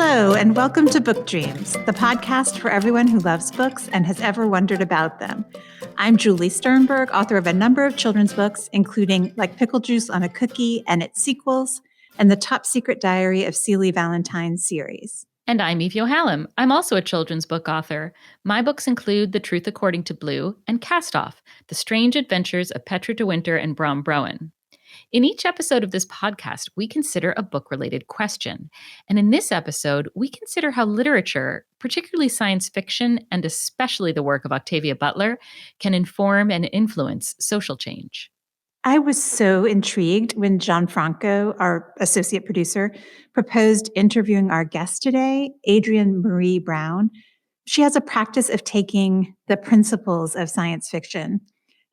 Hello, and welcome to Book Dreams, the podcast for everyone who loves books and has ever wondered about them. I'm Julie Sternberg, author of a number of children's books, including Like Pickle Juice on a Cookie and its sequels, and the Top Secret Diary of Celie Valentine series. And I'm Eve Yohalem. I'm also a children's book author. My books include The Truth According to Blue and Cast Off, The Strange Adventures of Petra de Winter and Bram Broen. In each episode of this podcast, we consider a book-related question. And in this episode, we consider how literature, particularly science fiction, and especially the work of Octavia Butler, can inform and influence social change. I was so intrigued when Gianfranco, our associate producer, proposed interviewing our guest today, Adrienne Maree Brown. She has a practice of taking the principles of science fiction,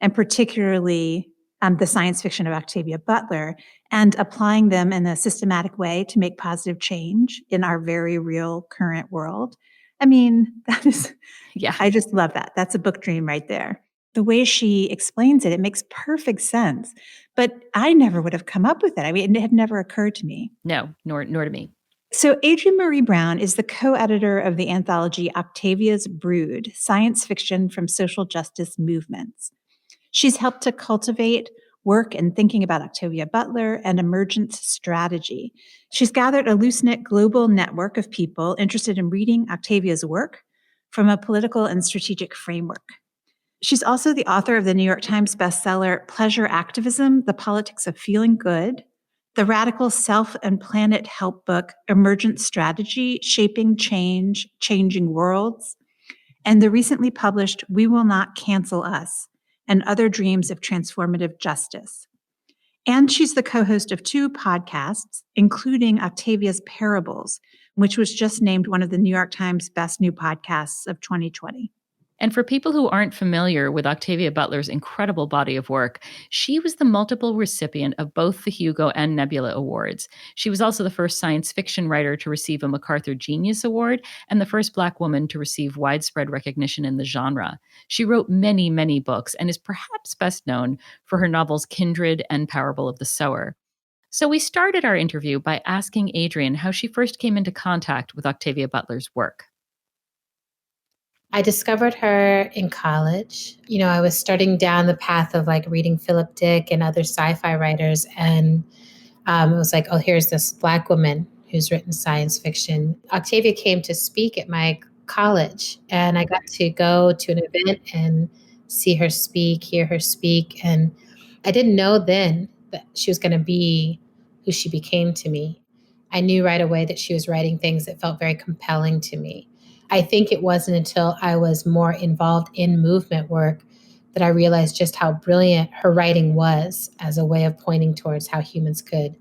and particularly the science fiction of Octavia Butler, and applying them in a systematic way to make positive change in our very real current world. I mean, I just love that. That's a book dream right there. The way she explains it, it makes perfect sense. But I never would have come up with it. I mean, it had never occurred to me. No, nor to me. So Adrienne Maree Brown is the co-editor of the anthology Octavia's Brood, Science Fiction from Social Justice Movements. She's helped to cultivate work and thinking about Octavia Butler and Emergent Strategy. She's gathered a loose-knit global network of people interested in reading Octavia's work from a political and strategic framework. She's also the author of the New York Times bestseller, Pleasure Activism, The Politics of Feeling Good, the radical self and planet help book, Emergent Strategy, Shaping Change, Changing Worlds, and the recently published We Will Not Cancel Us, and Other Dreams of Transformative Justice. And she's the co-host of 2 podcasts, including Octavia's Parables, which was just named one of the New York Times Best New Podcasts of 2020. And for people who aren't familiar with Octavia Butler's incredible body of work, she was the multiple recipient of both the Hugo and Nebula Awards. She was also the first science fiction writer to receive a MacArthur Genius Award and the first Black woman to receive widespread recognition in the genre. She wrote many, many books and is perhaps best known for her novels Kindred and Parable of the Sower. So we started our interview by asking Adrienne how she first came into contact with Octavia Butler's work. I discovered her in college. I was starting down the path of reading Philip Dick and other sci-fi writers. And it was like, oh, here's this Black woman who's written science fiction. Octavia came to speak at my college, and I got to go to an event and see her speak, hear her speak. And I didn't know then that she was going to be who she became to me. I knew right away that she was writing things that felt very compelling to me. I think it wasn't until I was more involved in movement work that I realized just how brilliant her writing was as a way of pointing towards how humans could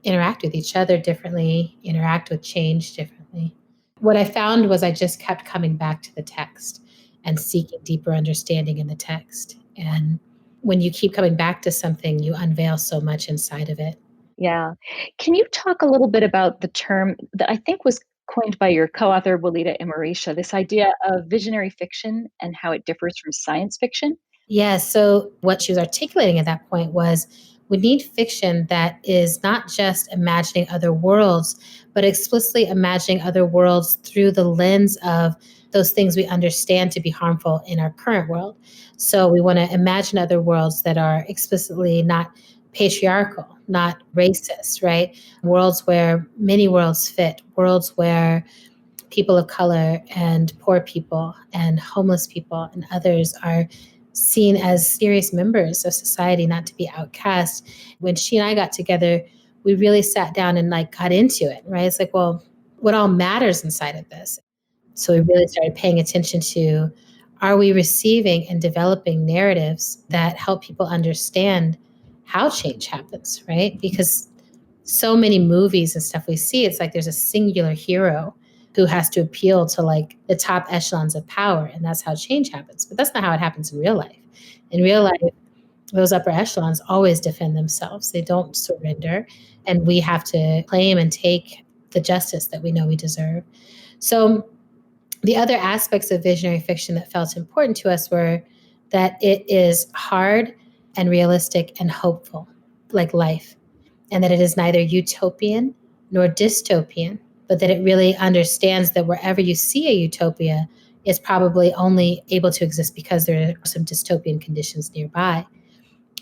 interact with each other differently, interact with change differently. What I found was I just kept coming back to the text and seeking deeper understanding in the text. And when you keep coming back to something, you unveil so much inside of it. Yeah. Can you talk a little bit about the term that I think was coined by your co-author, Walida Imarisha, this idea of visionary fiction and how it differs from science fiction? Yeah, so what she was articulating at that point was we need fiction that is not just imagining other worlds, but explicitly imagining other worlds through the lens of those things we understand to be harmful in our current world. So we want to imagine other worlds that are explicitly not patriarchal, not racist, right? Worlds where many worlds fit, worlds where people of color and poor people and homeless people and others are seen as serious members of society, not to be outcast. When she and I got together, we really sat down and got into it, right? It's like, well, what all matters inside of this? So we really started paying attention to, are we receiving and developing narratives that help people understand how change happens, right? Because so many movies and stuff we see, it's like there's a singular hero who has to appeal to the top echelons of power, and that's how change happens. But that's not how it happens in real life. In real life, those upper echelons always defend themselves. They don't surrender, and we have to claim and take the justice that we know we deserve. So the other aspects of visionary fiction that felt important to us were that it is hard and realistic and hopeful, like life, and that it is neither utopian nor dystopian, but that it really understands that wherever you see a utopia, it's probably only able to exist because there are some dystopian conditions nearby.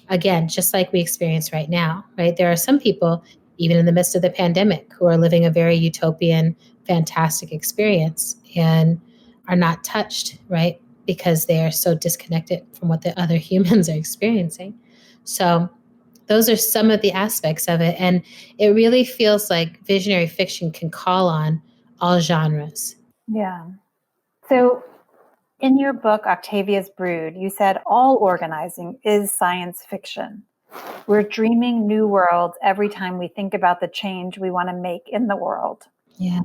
Again, just like we experience right now, right? There are some people, even in the midst of the pandemic, who are living a very utopian, fantastic experience and are not touched, right? Because they are so disconnected from what the other humans are experiencing. So those are some of the aspects of it. And it really feels like visionary fiction can call on all genres. Yeah. So in your book, Octavia's Brood, you said all organizing is science fiction. We're dreaming new worlds every time we think about the change we want to make in the world. Yeah.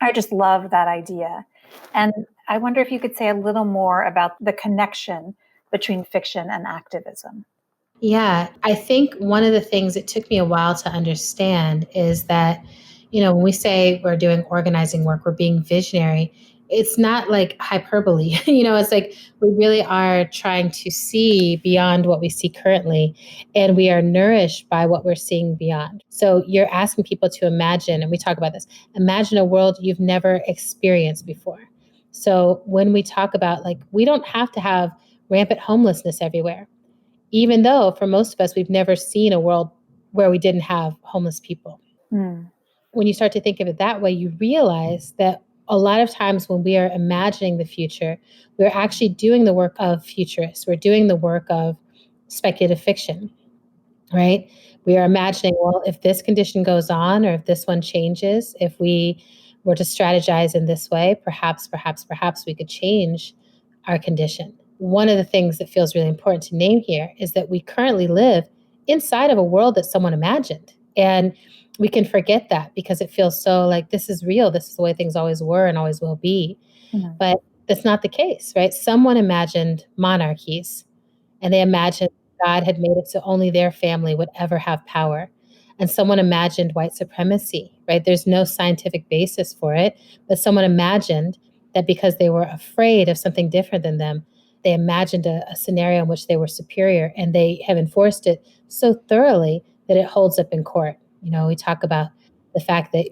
I just love that idea. And I wonder if you could say a little more about the connection between fiction and activism. Yeah, I think one of the things it took me a while to understand is that, when we say we're doing organizing work, we're being visionary, it's not like hyperbole. It's like we really are trying to see beyond what we see currently, and we are nourished by what we're seeing beyond. So you're asking people to imagine, and we talk about this, imagine a world you've never experienced before. So when we talk about, like, we don't have to have rampant homelessness everywhere, even though for most of us, we've never seen a world where we didn't have homeless people. Mm. When you start to think of it that way, you realize that a lot of times when we are imagining the future, we're actually doing the work of futurists. We're doing the work of speculative fiction, right? We are imagining, well, if this condition goes on, or if this one changes, if we were to strategize in this way, perhaps we could change our condition. One of the things that feels really important to name here is that we currently live inside of a world that someone imagined. And we can forget that because it feels so like this is real. This is the way things always were and always will be. Mm. But that's not the case, right? Someone imagined monarchies, and they imagined God had made it so only their family would ever have power. And someone imagined white supremacy, right? There's no scientific basis for it, but someone imagined that because they were afraid of something different than them, they imagined a scenario in which they were superior, and they have enforced it so thoroughly that it holds up in court. We talk about the fact that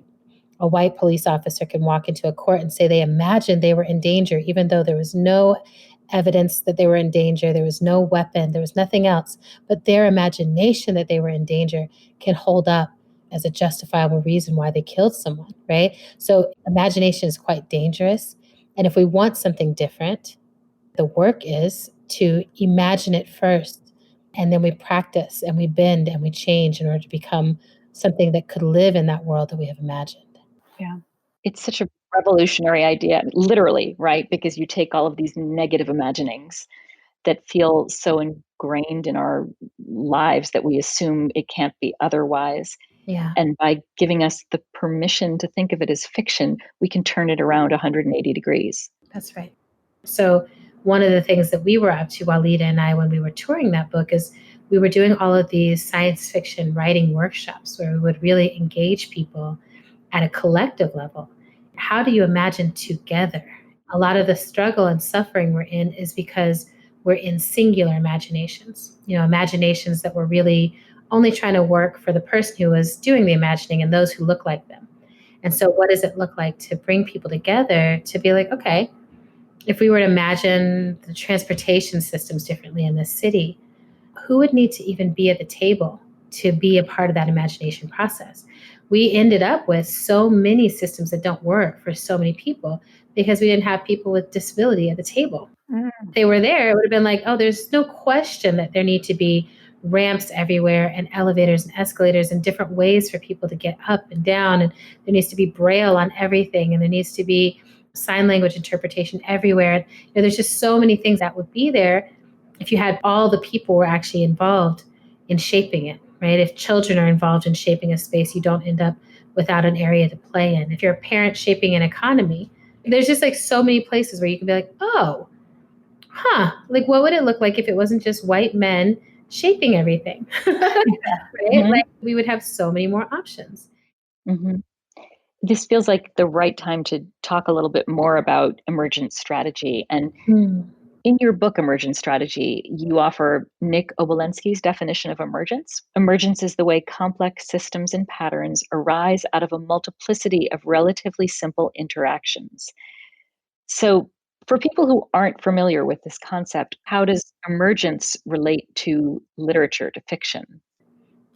a white police officer can walk into a court and say they imagined they were in danger, even though there was no evidence that they were in danger. There was no weapon. There was nothing else. But their imagination that they were in danger can hold up as a justifiable reason why they killed someone, right? So imagination is quite dangerous. And if we want something different, the work is to imagine it first. And then we practice and we bend and we change in order to become something that could live in that world that we have imagined. Yeah. It's such a revolutionary idea, literally, right? Because you take all of these negative imaginings that feel so ingrained in our lives that we assume it can't be otherwise. Yeah, And by giving us the permission to think of it as fiction, we can turn it around 180 degrees. that's right. So one of the things that we were up to, Walida and I, when we were touring that book, is we were doing all of these science fiction writing workshops where we would really engage people at a collective level. How do you imagine together? A lot of the struggle and suffering we're in is because we're in singular imaginations, imaginations that were really only trying to work for the person who was doing the imagining and those who look like them. And so what does it look like to bring people together to be like, okay, if we were to imagine the transportation systems differently in this city, who would need to even be at the table to be a part of that imagination process? We ended up with so many systems that don't work for so many people because we didn't have people with disability at the table. Mm. If they were there, it would have been like, oh, there's no question that there need to be ramps everywhere and elevators and escalators and different ways for people to get up and down. And there needs to be braille on everything. And there needs to be sign language interpretation everywhere. And, there's just so many things that would be there if you had all the people were actually involved in shaping it, right? If children are involved in shaping a space, you don't end up without an area to play in. If you're a parent shaping an economy, there's just like so many places where you can be like, oh, like what would it look like if it wasn't just white men shaping everything? Right? Mhm. Like we would have so many more options. Mhm. This feels like the right time to talk a little bit more about emergent strategy. And Hmm. In your book, Emergent Strategy, you offer Nick Obolensky's definition of emergence. Emergence is the way complex systems and patterns arise out of a multiplicity of relatively simple interactions. So, for people who aren't familiar with this concept, how does emergence relate to literature, to fiction?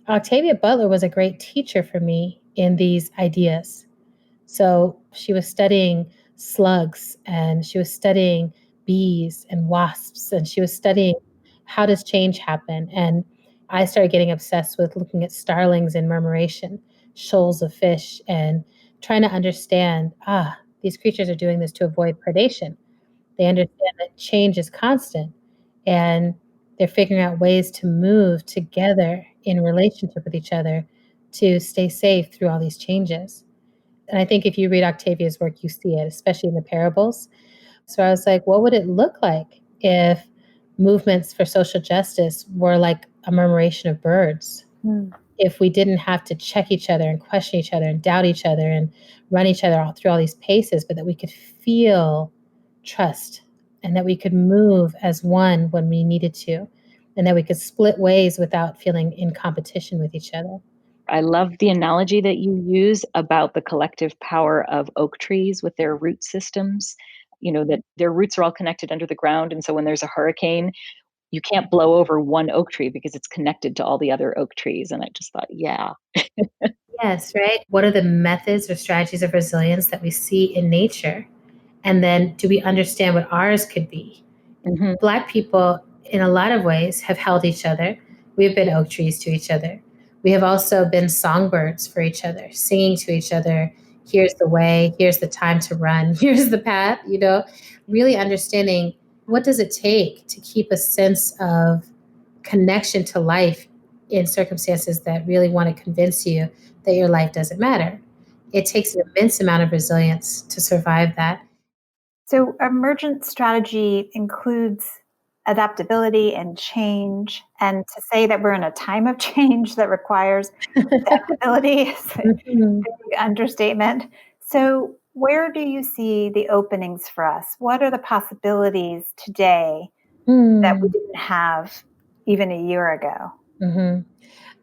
Octavia Butler was a great teacher for me in these ideas. So she was studying slugs and she was studying bees and wasps and she was studying how does change happen. And I started getting obsessed with looking at starlings and murmuration, shoals of fish, and trying to understand, these creatures are doing this to avoid predation. They understand that change is constant and they're figuring out ways to move together in relationship with each other to stay safe through all these changes. And I think if you read Octavia's work, you see it, especially in the parables. So I was like, what would it look like if movements for social justice were like a murmuration of birds? If we didn't have to check each other and question each other and doubt each other and run each other all through all these paces, but that we could feel trust and that we could move as one when we needed to, and that we could split ways without feeling in competition with each other. I love the analogy that you use about the collective power of oak trees with their root systems. You know, that their roots are all connected under the ground. And so when there's a hurricane, you can't blow over one oak tree because it's connected to all the other oak trees. And I just thought, yeah. Yes, right. What are the methods or strategies of resilience that we see in nature? And then do we understand what ours could be? Mhm. Black people, in a lot of ways, have held each other. We have been oak trees to each other. We have also been songbirds for each other, singing to each other. Here's the way, here's the time to run, here's the path, really understanding what does it take to keep a sense of connection to life in circumstances that really want to convince you that your life doesn't matter. It takes an immense amount of resilience to survive that. So, emergent strategy includes adaptability and change. And to say that we're in a time of change that requires adaptability is a Mhm. big understatement. So, where do you see the openings for us? What are the possibilities today that we Mm. didn't have even a year ago? Mhm.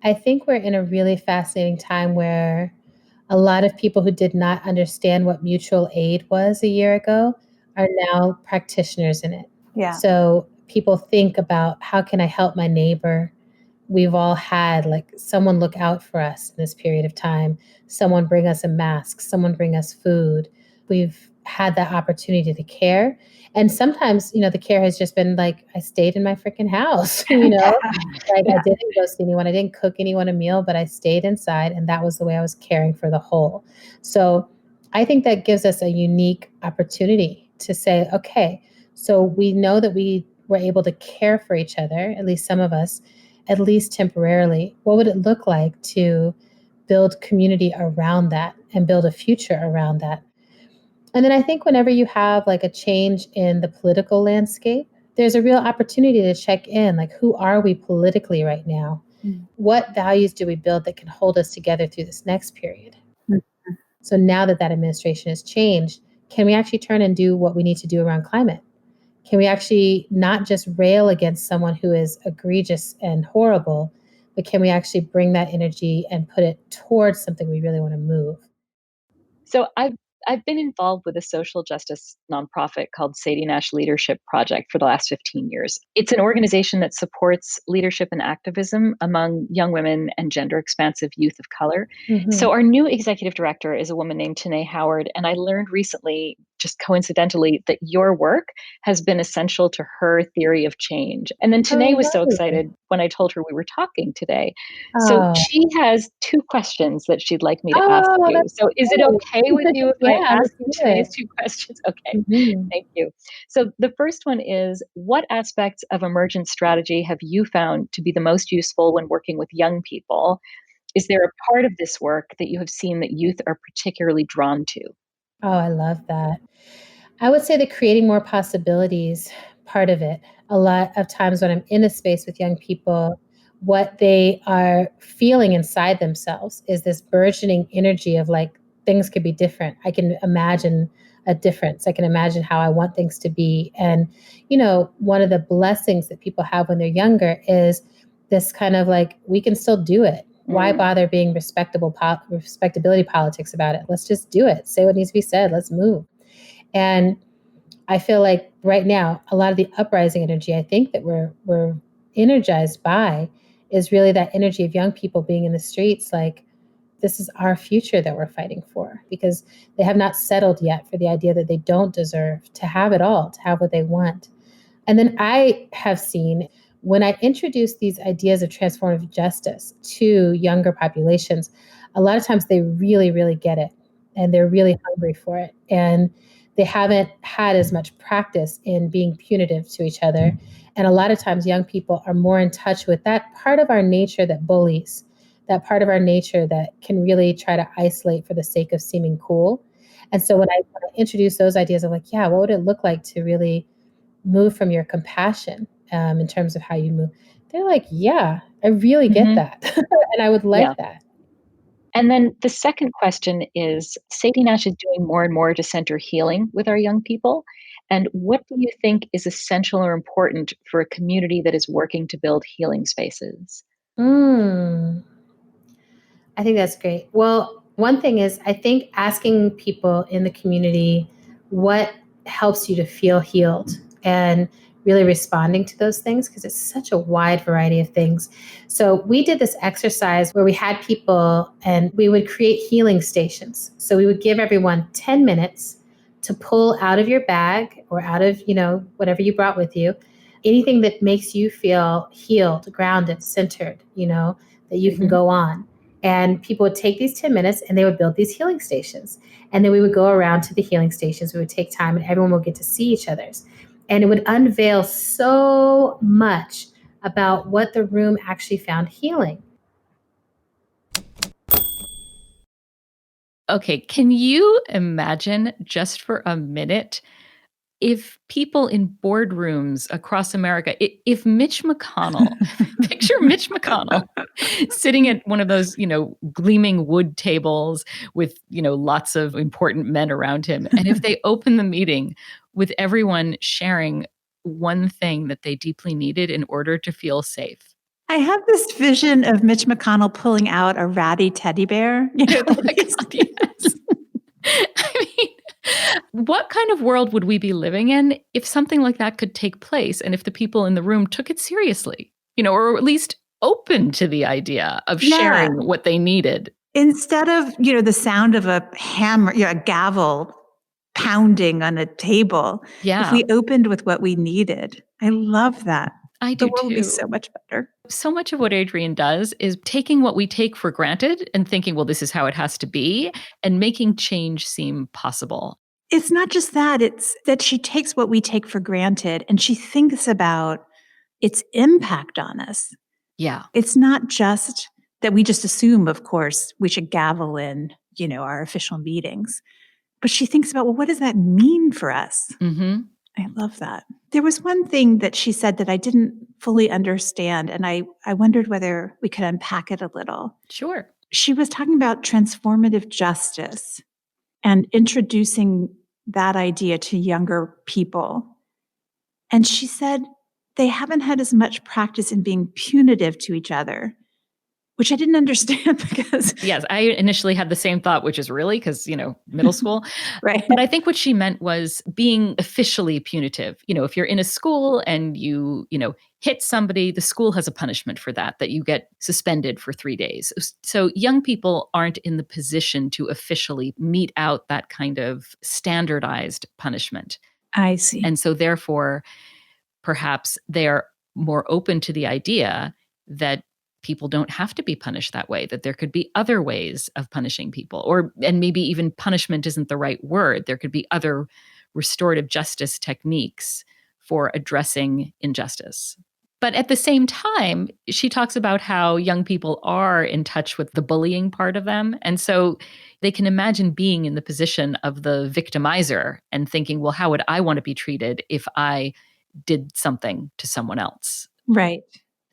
I think we're in a really fascinating time where a lot of people who did not understand what mutual aid was a year ago are now practitioners in it. Yeah. So people think about how can I help my neighbor? We've all had like someone look out for us in this period of time, someone bring us a mask, someone bring us food. We've had that opportunity to care. And sometimes, the care has just been like, I stayed in my freaking house, like I didn't go see anyone, I didn't cook anyone a meal, but I stayed inside and that was the way I was caring for the whole. So I think that gives us a unique opportunity to say, okay, so we know that we were able to care for each other, at least some of us, at least temporarily. What would it look like to build community around that and build a future around that? And then I think whenever you have like a change in the political landscape, there's a real opportunity to check in, like who are we politically right now? Mm. What values do we build that can hold us together through this next period? Mhm. So now that that administration has changed, can we actually turn and do what we need to do around climate? Can we actually not just rail against someone who is egregious and horrible, but can we actually bring that energy and put it towards something we really want to move? So I've been involved with a social justice nonprofit called Sadie Nash Leadership Project for the last 15 years. It's an organization that supports leadership and activism among young women and gender expansive youth of color. Mhm. So our new executive director is a woman named Tanae Howard, and I learned recently, just coincidentally, that your work has been essential to her theory of change. And then Tanae Oh, was so lovely. excited when I told her we were talking today. So Oh, she has two questions that she'd like me to ask oh, you. that's So is it great. okay with you if I Yeah, ask let's you do today's it. two questions? Okay, Mhm. thank you. So the first one is, what aspects of emergent strategy have you found to be the most useful when working with young people? Is there a part of this work that you have seen that youth are particularly drawn to? Oh, I love that. I would say the creating more possibilities part of it. A lot of times when I'm in a space with young people, what they are feeling inside themselves is this burgeoning energy of like things could be different. I can imagine a difference. I can imagine how I want things to be. And, one of the blessings that people have when they're younger is this kind of like, we can still do it. Why bother being respectability politics about it? Let's just do it. Say what needs to be said. Let's move. And I feel like right now, a lot of the uprising energy I think that we're energized by is really that energy of young people being in the streets. Like, this is our future that we're fighting for, because they have not settled yet for the idea that they don't deserve to have it all, to have what they want. And then I have seen, when I introduce these ideas of transformative justice to younger populations, a lot of times they really, really get it, and they're really hungry for it. And they haven't had as much practice in being punitive to each other. And a lot of times young people are more in touch with that part of our nature that bullies, that part of our nature that can really try to isolate for the sake of seeming cool. And so when I introduce those ideas of like, yeah, what would it look like to really move from your compassion, in terms of how you move? They're like, yeah, I really get that. And I would Yeah. like that. And then the second question is, Sadie Nash is doing more and more to center healing with our young people. And what do you think is essential or important for a community that is working to build healing spaces? Mm. I think that's great. Well, one thing is, I think asking people in the community what helps you to feel healed, and really responding to those things, because it's such a wide variety of things. So we did this exercise where we had people and we would create healing stations. So we would give everyone 10 minutes to pull out of your bag or out of, whatever you brought with you, anything that makes you feel healed, grounded, centered, that you can go on. And people would take these 10 minutes and they would build these healing stations. And then we would go around to the healing stations. We would take time and everyone would get to see each other's. And it would unveil so much about what the room actually found healing. Okay, can you imagine just for a minute if people in boardrooms across America, if Mitch McConnell, picture Mitch McConnell sitting at one of those, gleaming wood tables with, lots of important men around him. And if they open the meeting with everyone sharing one thing that they deeply needed in order to feel safe. I have this vision of Mitch McConnell pulling out a ratty teddy bear. Oh my God, yes. I mean, what kind of world would we be living in if something like that could take place, and if the people in the room took it seriously, or at least open to the idea of sharing what they needed? Instead of, the sound of a hammer, a gavel pounding on a table. Yeah. If we opened with what we needed. I love that. I do The world too. would be so much better. So much of what Adrienne does is taking what we take for granted and thinking, well, this is how it has to be, and making change seem possible. It's not just that, it's that she takes what we take for granted and she thinks about its impact on us. Yeah. It's not just that we just assume, of course, we should gavel in, our official meetings. But she thinks about, well, what does that mean for us? Mm-hmm. I love that. There was one thing that she said that I didn't fully understand, and I wondered whether we could unpack it a little. Sure. She was talking about transformative justice and introducing that idea to younger people. And she said they haven't had as much practice in being punitive to each other, which I didn't understand because... Yes, I initially had the same thought, which is really because, middle school. Right. But I think what she meant was being officially punitive. If you're in a school and you hit somebody, the school has a punishment for that you get suspended for 3 days. So young people aren't in the position to officially mete out that kind of standardized punishment. I see. And so therefore, perhaps they're more open to the idea that people don't have to be punished that way, that there could be other ways of punishing people, and maybe even punishment isn't the right word. There could be other restorative justice techniques for addressing injustice. But at the same time, she talks about how young people are in touch with the bullying part of them. And so they can imagine being in the position of the victimizer and thinking, well, how would I want to be treated if I did something to someone else? Right.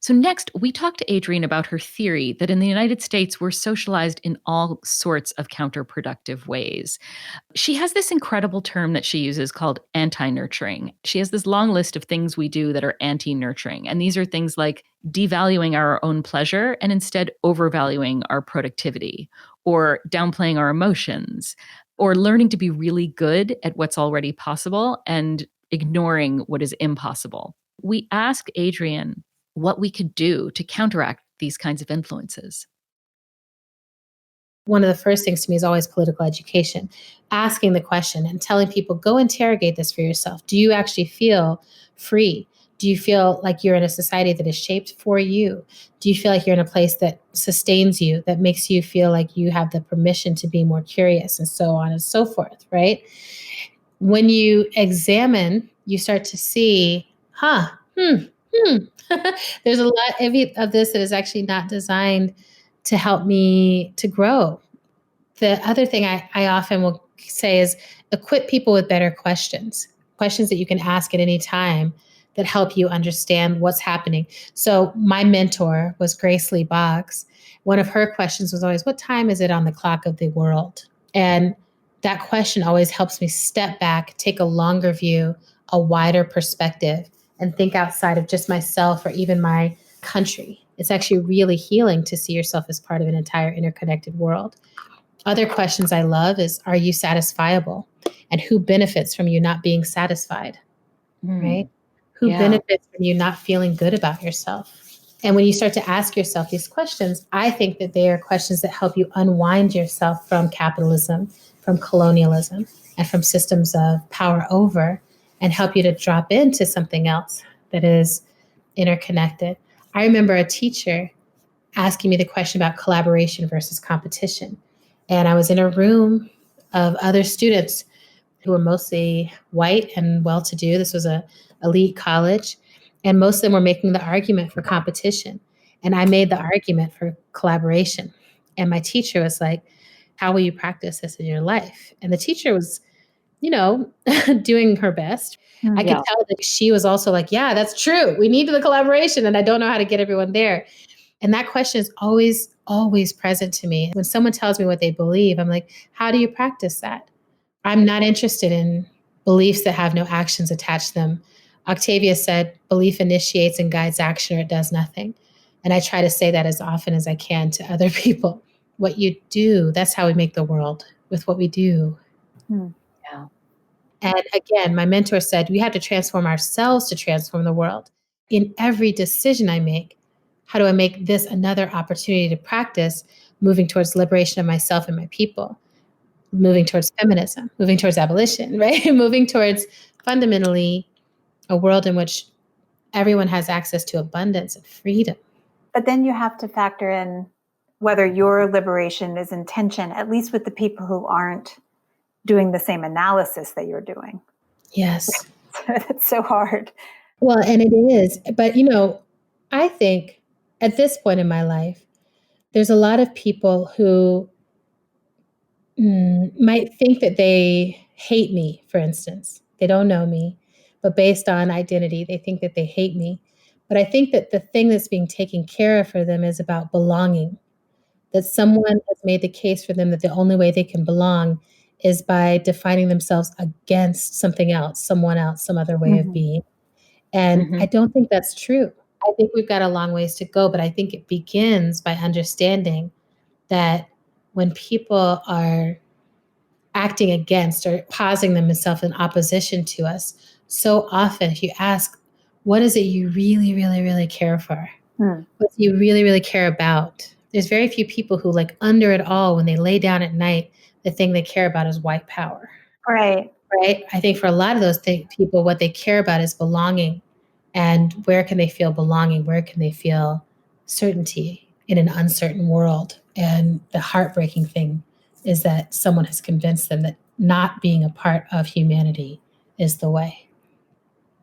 So next, we talked to Adrienne about her theory that in the United States, we're socialized in all sorts of counterproductive ways. She has this incredible term that she uses called anti-nurturing. She has this long list of things we do that are anti-nurturing. And these are things like devaluing our own pleasure and instead overvaluing our productivity, or downplaying our emotions, or learning to be really good at what's already possible and ignoring what is impossible. We asked Adrienne what we could do to counteract these kinds of influences. One of the first things to me is always political education, asking the question and telling people, go interrogate this for yourself. Do you actually feel free? Do you feel like you're in a society that is shaped for you? Do you feel like you're in a place that sustains you, that makes you feel like you have the permission to be more curious, and so on and so forth, right? When you examine, you start to see, there's a lot of this that is actually not designed to help me to grow. The other thing I often will say is equip people with better questions that you can ask at any time that help you understand what's happening. So my mentor was Grace Lee Boggs. One of her questions was always, what time is it on the clock of the world? And that question always helps me step back, take a longer view, a wider perspective, and think outside of just myself or even my country. It's actually really healing to see yourself as part of an entire interconnected world. Other questions I love is, are you satisfiable? And who benefits from you not being satisfied, right? Who benefits from you not feeling good about yourself? And when you start to ask yourself these questions, I think that they are questions that help you unwind yourself from capitalism, from colonialism, and from systems of power over, and help you to drop into something else that is interconnected. I remember a teacher asking me the question about collaboration versus competition. And I was in a room of other students who were mostly white and well-to-do. This was an elite college. And most of them were making the argument for competition. And I made the argument for collaboration. And my teacher was like, how will you practice this in your life? And the teacher was, doing her best. I could tell that she was also like, yeah, that's true. We need the collaboration. And I don't know how to get everyone there. And that question is always, always present to me. When someone tells me what they believe, I'm like, how do you practice that? I'm not interested in beliefs that have no actions attached to them. Octavia said, belief initiates and guides action, or it does nothing. And I try to say that as often as I can to other people. What you do, that's how we make the world, with what we do. Yeah. And again, my mentor said, we have to transform ourselves to transform the world. In every decision I make, how do I make this another opportunity to practice moving towards liberation of myself and my people, moving towards feminism, moving towards abolition, right? Moving towards fundamentally a world in which everyone has access to abundance and freedom. But then you have to factor in whether your liberation is in tension, at least with the people who aren't doing the same analysis that you're doing. Yes. That's so hard. Well, and it is. But, I think at this point in my life, there's a lot of people who might think that they hate me, for instance. They don't know me, but based on identity, they think that they hate me. But I think that the thing that's being taken care of for them is about belonging, that someone has made the case for them that the only way they can belong is by defining themselves against something else, someone else, some other way of being. And I don't think that's true. I think we've got a long ways to go, but I think it begins by understanding that when people are acting against or posing themselves in opposition to us, so often if you ask, what is it you really, really, really care for? What do you really, really care about? There's very few people who, like, under it all, when they lay down at night, the thing they care about is white power. Right. Right? I think for a lot of those people, what they care about is belonging. And where can they feel belonging? Where can they feel certainty in an uncertain world? And the heartbreaking thing is that someone has convinced them that not being a part of humanity is the way.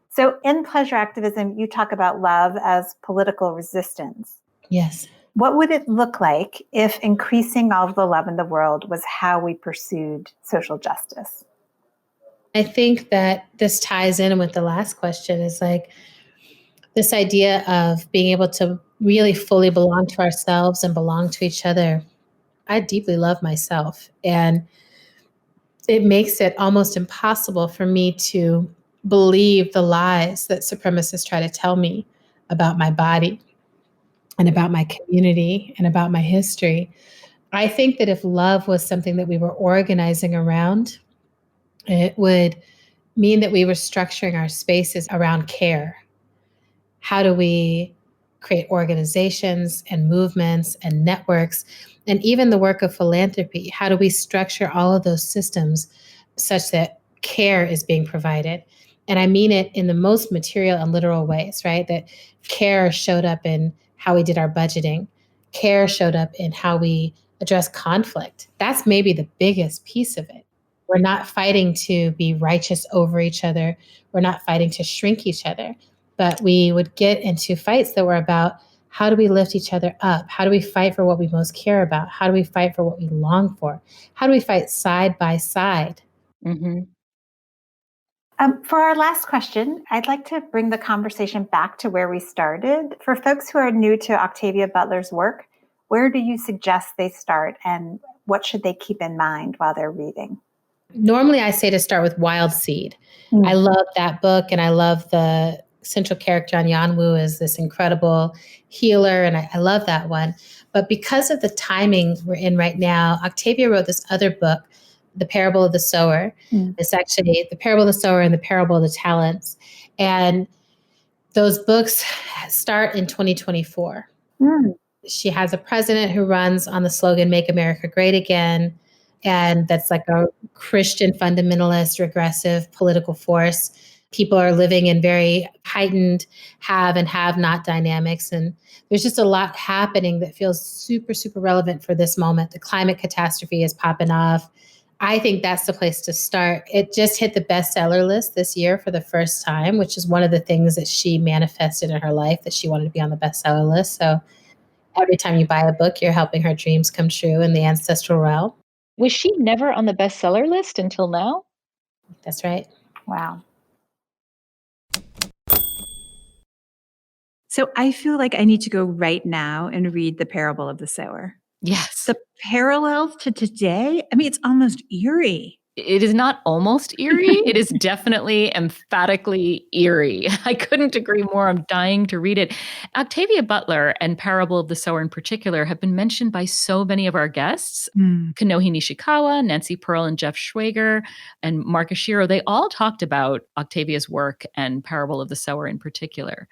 So in pleasure activism, you talk about love as political resistance. Yes. What would it look like if increasing all of the love in the world was how we pursued social justice? I think that this ties in with the last question, is like, This idea of being able to really fully belong to ourselves and belong to each other. I deeply love myself, and it makes it almost impossible for me to believe the lies that supremacists try to tell me about my body and about my community and about my history. I think that if love was something that we were organizing around, it would mean that we were structuring our spaces around care. How do we create organizations and movements and networks and even the work of philanthropy? How do we structure all of those systems such that care is being provided? And I mean it in the most material and literal ways, right? That care showed up in how we did our budgeting. Care showed up in how we address conflict. That's maybe the biggest piece of it. We're not fighting to be righteous over each other. We're not fighting to shrink each other, but we would get into fights that were about how do we lift each other up? How do we fight for what we most care about? How do we fight for what we long for? How do we fight side by side? Mm-hmm. For our last question, I'd like to bring the conversation back to where we started. For folks who are new to Octavia Butler's work, where do you suggest they start, and what should they keep in mind while they're reading? Normally, I say to start with Wild Seed. I love that book, and I love the central character on Yanwu is this incredible healer, and I love that one. But because of the timing we're in right now, Octavia wrote this other book, The Parable of the Sower. It's actually The Parable of the Sower and The Parable of the Talents. And those books start in 2024. She has a president who runs on the slogan, Make America Great Again. And that's like a Christian fundamentalist, regressive political force. People are living in very heightened have and have not dynamics. And there's just a lot happening that feels super, super relevant for this moment. The climate catastrophe is popping off. I think that's the place to start. It just hit the bestseller list this year for the first time, which is one of the things that she manifested in her life, that she wanted to be on the bestseller list. So every time you buy a book, you're helping her dreams come true in the ancestral realm. Was she never on the bestseller list until now? That's right. Wow. So I feel like I need to go right now and read The Parable of the Sower. Yes. The parallels to today, I mean, it's almost eerie. It is not almost eerie. It is definitely emphatically eerie. I couldn't agree more. I'm dying to read it. Octavia Butler and Parable of the Sower in particular have been mentioned by so many of our guests. Kanohi Nishikawa, Nancy Pearl, and Jeff Schwager, and Mark Ashiro, they all talked about Octavia's work and Parable of the Sower in particular.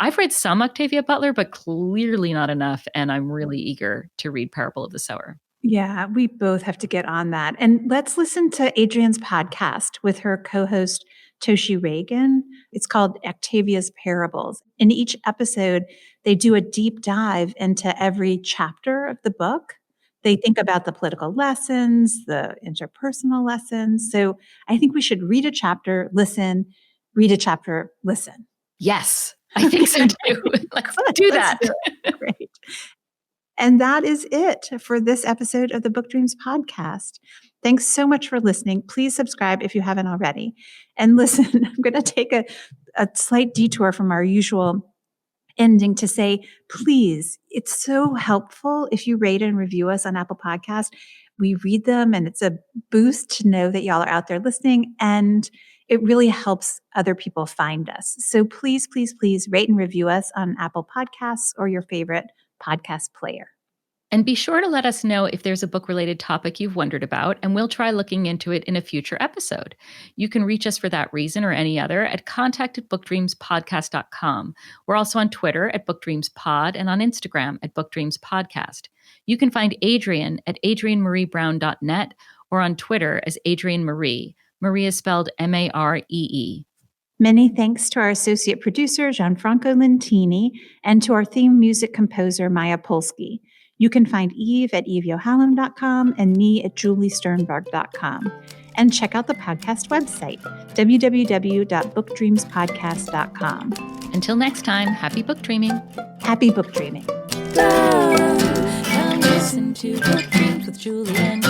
I've read some Octavia Butler, but clearly not enough, and I'm really eager to read Parable of the Sower. Yeah, we both have to get on that. And let's listen to Adrienne's podcast with her co-host, Toshi Reagan. It's called Octavia's Parables. In each episode, they do a deep dive into every chapter of the book. They think about the political lessons, the interpersonal lessons. So I think we should read a chapter, listen, read a chapter, listen. Yes, I think so too. Let's do that. Great. And that is it for this episode of the Book Dreams podcast. Thanks so much for listening. Please subscribe if you haven't already. And listen, I'm going to take a slight detour from our usual ending to say, please, it's so helpful if you rate and review us on Apple Podcasts. We read them, and it's a boost to know that y'all are out there listening, and it really helps other people find us. So please, please, please rate and review us on Apple Podcasts or your favorite podcast player. And be sure to let us know if there's a book-related topic you've wondered about, and we'll try looking into it in a future episode. You can reach us for that reason or any other at contact@bookdreamspodcast.com. We're also on Twitter at BookDreamsPod and on Instagram at BookDreamsPodcast. You can find Adrienne at adriennemareebrown.net or on Twitter as Adrienne Maree. Maree is spelled Maree. Many thanks to our associate producer, Gianfranco Lentini, and to our theme music composer, Maya Polsky. You can find Eve at eveyohallam.com and me at juliesternberg.com. And check out the podcast website, www.bookdreamspodcast.com. Until next time, happy book dreaming. Happy book dreaming. Come listen to Book Dreams with Julie and